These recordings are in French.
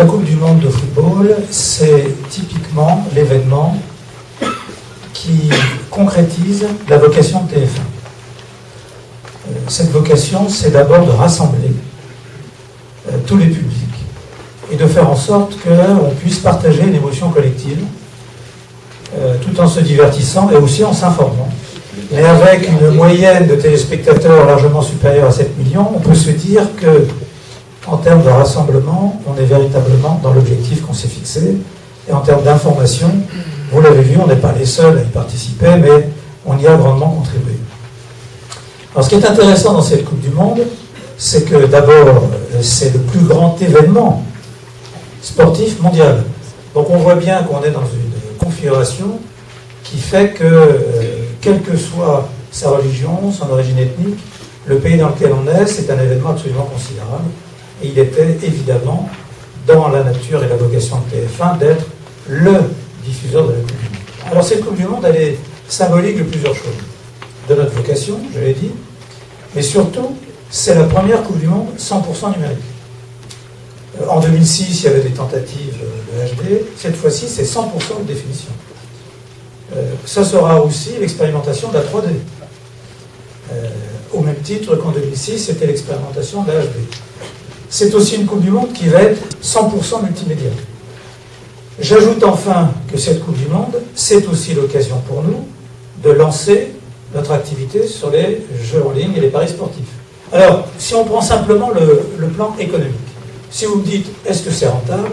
La Coupe du Monde de football, c'est typiquement l'événement qui concrétise la vocation de TF1. Cette vocation, c'est d'abord de rassembler tous les publics et de faire en sorte qu'on puisse partager une émotion collective tout en se divertissant et aussi en s'informant. Mais avec une moyenne de téléspectateurs largement supérieure à 7 millions, on peut se dire que, en termes de rassemblement, on est véritablement dans l'objectif qu'on s'est fixé. Et en termes d'information, vous l'avez vu, on n'est pas les seuls à y participer, mais on y a grandement contribué. Alors, ce qui est intéressant dans cette Coupe du Monde, c'est que d'abord, c'est le plus grand événement sportif mondial. Donc on voit bien qu'on est dans une configuration qui fait que, quelle que soit sa religion, son origine ethnique, le pays dans lequel on est, c'est un événement absolument considérable. Et il était évidemment dans la nature et la vocation de TF1 d'être le diffuseur de la Coupe du Monde. Alors cette Coupe du Monde, elle est symbolique de plusieurs choses. De notre vocation, je l'ai dit, mais surtout, c'est la première Coupe du Monde 100% numérique. En 2006, il y avait des tentatives de HD. Cette fois-ci, c'est 100% de définition. Ça sera aussi l'expérimentation de la 3D. Au même titre qu'en 2006, c'était l'expérimentation de la HD. C'est aussi une Coupe du Monde qui va être 100% multimédia. J'ajoute enfin que cette Coupe du Monde, c'est aussi l'occasion pour nous de lancer notre activité sur les jeux en ligne et les paris sportifs. Alors, si on prend simplement le plan économique, si vous me dites, est-ce que c'est rentable?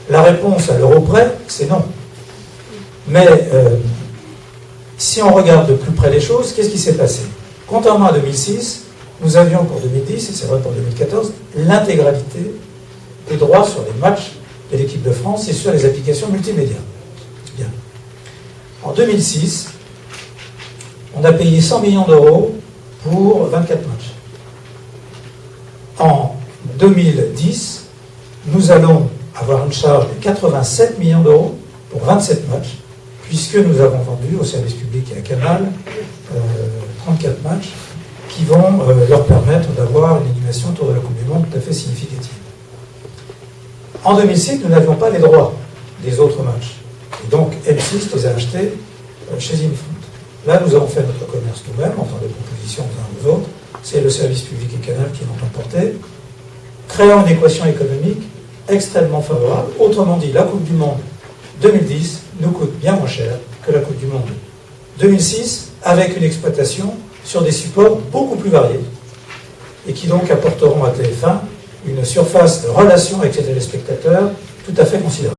La réponse à l'euro près, c'est non. Mais si on regarde de plus près les choses, qu'est-ce qui s'est passé? Contrairement à 2006, nous avions pour 2010, et c'est vrai pour 2014, l'intégralité des droits sur les matchs de l'équipe de France et sur les applications multimédia. Bien. En 2006, on a payé 100 millions d'euros pour 24 matchs. En 2010, nous allons avoir une charge de 87 millions d'euros pour 27 matchs, puisque nous avons vendu au service public et à Canal 34 matchs qui vont leur permettre d'avoir une animation autour de la Coupe du Monde tout à fait significative. En 2006, nous n'avions pas les droits des autres matchs. Et donc, M6 les a achetés chez Infront. Là, nous avons fait notre commerce nous-mêmes, en faisant des propositions aux uns aux autres. C'est le service public et Canal qui l'ont emporté, créant une équation économique extrêmement favorable. Autrement dit, la Coupe du Monde 2010 nous coûte bien moins cher que la Coupe du Monde 2006, avec une exploitation sur des supports beaucoup plus variés, et qui donc apporteront à TF1 une surface de relation avec ses téléspectateurs tout à fait considérable.